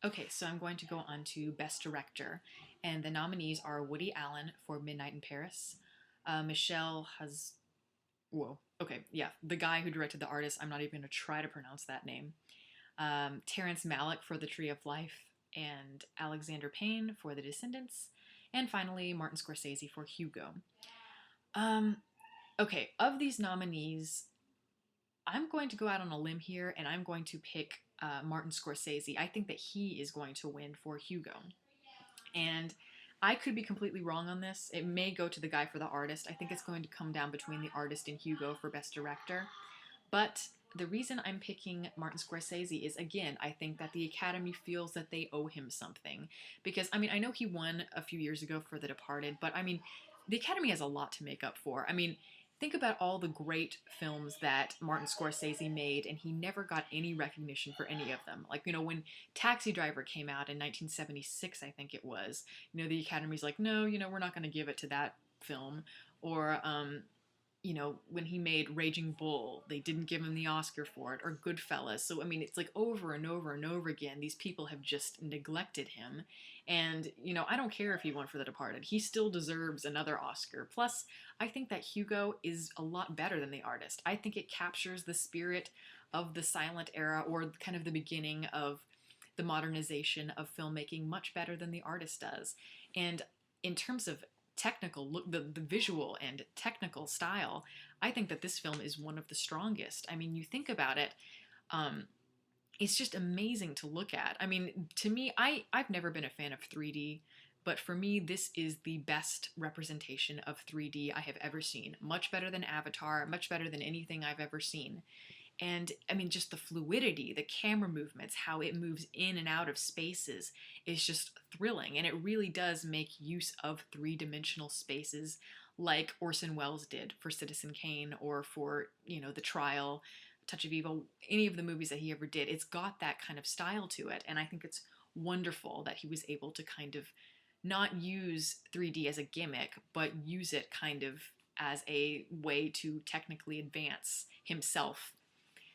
Okay, so I'm going to go on to Best Director, and the nominees are Woody Allen for Midnight in Paris, Michelle has, whoa, okay, yeah, the guy who directed The Artist. I'm not even going to try to pronounce that name. Terrence Malick for The Tree of Life, and Alexander Payne for The Descendants, and finally Martin Scorsese for Hugo. Um, okay, of these nominees, I'm going to go out on a limb here and I'm going to pick Martin Scorsese. I think that he is going to win for Hugo. And I could be completely wrong on this. It may go to the guy for The Artist. I think it's going to come down between The Artist and Hugo for Best Director. But the reason I'm picking Martin Scorsese is, again, I think that the Academy feels that they owe him something. Because, I mean, I know he won a few years ago for The Departed, but I mean, the Academy has a lot to make up for. I mean, think about all the great films that Martin Scorsese made, and he never got any recognition for any of them. Like, when Taxi Driver came out in 1976, I think it was, the Academy's like, no, we're not going to give it to that film. Or, when he made Raging Bull, they didn't give him the Oscar for it, or Goodfellas. So, I mean, it's like over and over and over again, these people have just neglected him. And, I don't care if he won for The Departed. He still deserves another Oscar. Plus, I think that Hugo is a lot better than The Artist. I think it captures the spirit of the silent era, or kind of the beginning of the modernization of filmmaking, much better than The Artist does. And in terms of technical look, the visual and technical style, I think that this film is one of the strongest. I mean, you think about it, um, it's just amazing to look at. I mean, to me, I've never been a fan of 3D, but for me, this is the best representation of 3D I have ever seen. Much better than Avatar, much better than anything I've ever seen. And I mean, just the fluidity, the camera movements, how it moves in and out of spaces is just thrilling. And it really does make use of three-dimensional spaces like Orson Welles did for Citizen Kane, or for, The Trial, Touch of Evil, any of the movies that he ever did. It's got that kind of style to it. And I think it's wonderful that he was able to kind of not use 3D as a gimmick, but use it kind of as a way to technically advance himself.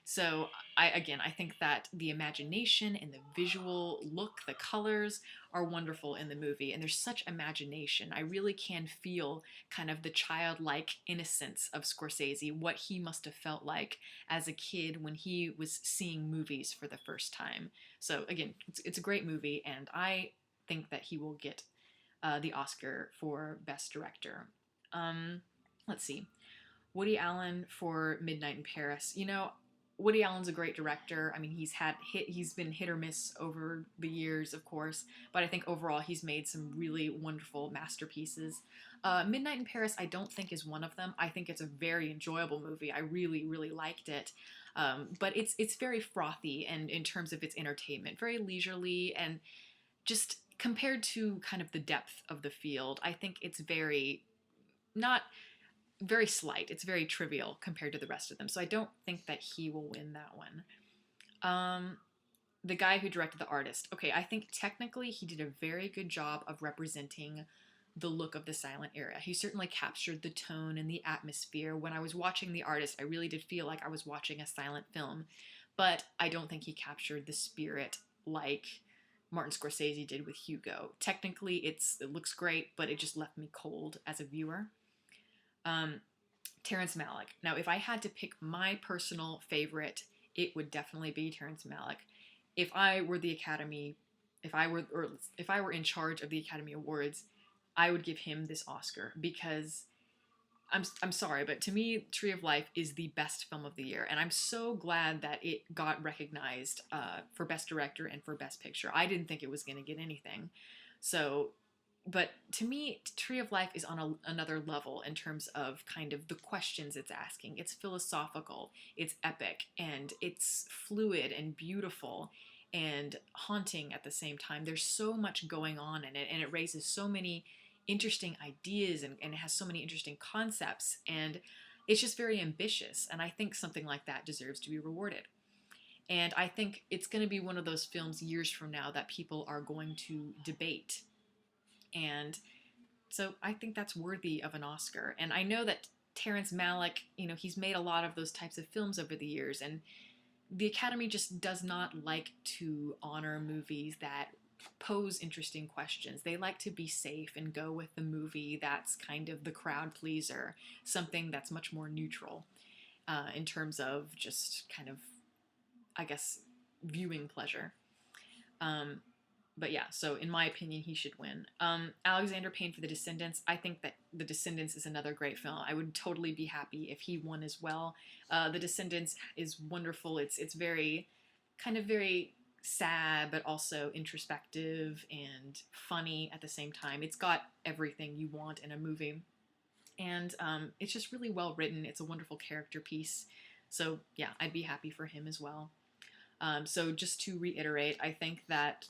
So I think that the imagination and the visual look, the colors are wonderful in the movie, and there's such imagination. I really can feel kind of the childlike innocence of Scorsese, what he must have felt like as a kid when he was seeing movies for the first time. So again, it's a great movie, and I think that he will get the Oscar for Best Director. Um, let's see. Woody Allen for Midnight in Paris. Woody Allen's a great director. I mean, he's been hit or miss over the years, of course, but I think overall he's made some really wonderful masterpieces. Midnight in Paris, I don't think is one of them. I think it's a very enjoyable movie. I really, really liked it, but it's very frothy, and in terms of its entertainment, very leisurely, and just compared to kind of the depth of the field, I think it's very not very slight. It's very trivial compared to the rest of them. So I don't think that he will win that one. Um, the guy who directed The Artist. Okay, I think technically he did a very good job of representing the look of the silent era. He certainly captured the tone and the atmosphere. When I was watching The Artist, I really did feel like I was watching a silent film, but I don't think he captured the spirit like Martin Scorsese did with Hugo. Technically, it looks great, but it just left me cold as a viewer. Um, Terrence Malick. Now, if I had to pick my personal favorite, it would definitely be Terrence Malick. If I were the Academy, if I were in charge of the Academy Awards, I would give him this Oscar, because I'm sorry, but to me, Tree of Life is the best film of the year, and I'm so glad that it got recognized for Best Director and for Best Picture. I didn't think it was going to get anything, so. But to me, Tree of Life is on another level in terms of kind of the questions it's asking. It's philosophical, it's epic, and it's fluid and beautiful and haunting at the same time. There's so much going on in it, and it raises so many interesting ideas, and it has so many interesting concepts, and it's just very ambitious. And I think something like that deserves to be rewarded. And I think it's going to be one of those films years from now that people are going to debate. And so I think that's worthy of an Oscar. And I know that Terrence Malick, he's made a lot of those types of films over the years, and the Academy just does not like to honor movies that pose interesting questions. They like to be safe and go with the movie that's kind of the crowd pleaser, something that's much more neutral in terms of just kind of, I guess, viewing pleasure. Um, but yeah, so in my opinion, he should win. Alexander Payne for The Descendants. I think that The Descendants is another great film. I would totally be happy if he won as well. The Descendants is wonderful. It's very kind of very sad, but also introspective and funny at the same time. It's got everything you want in a movie, and it's just really well written. It's a wonderful character piece. So yeah, I'd be happy for him as well. So just to reiterate, I think that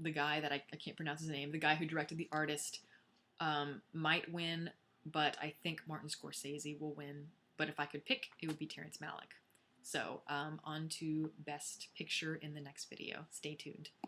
the guy that I can't pronounce his name, the guy who directed The Artist, might win, but I think Martin Scorsese will win. But if I could pick, it would be Terrence Malick. So on to Best Picture in the next video. Stay tuned.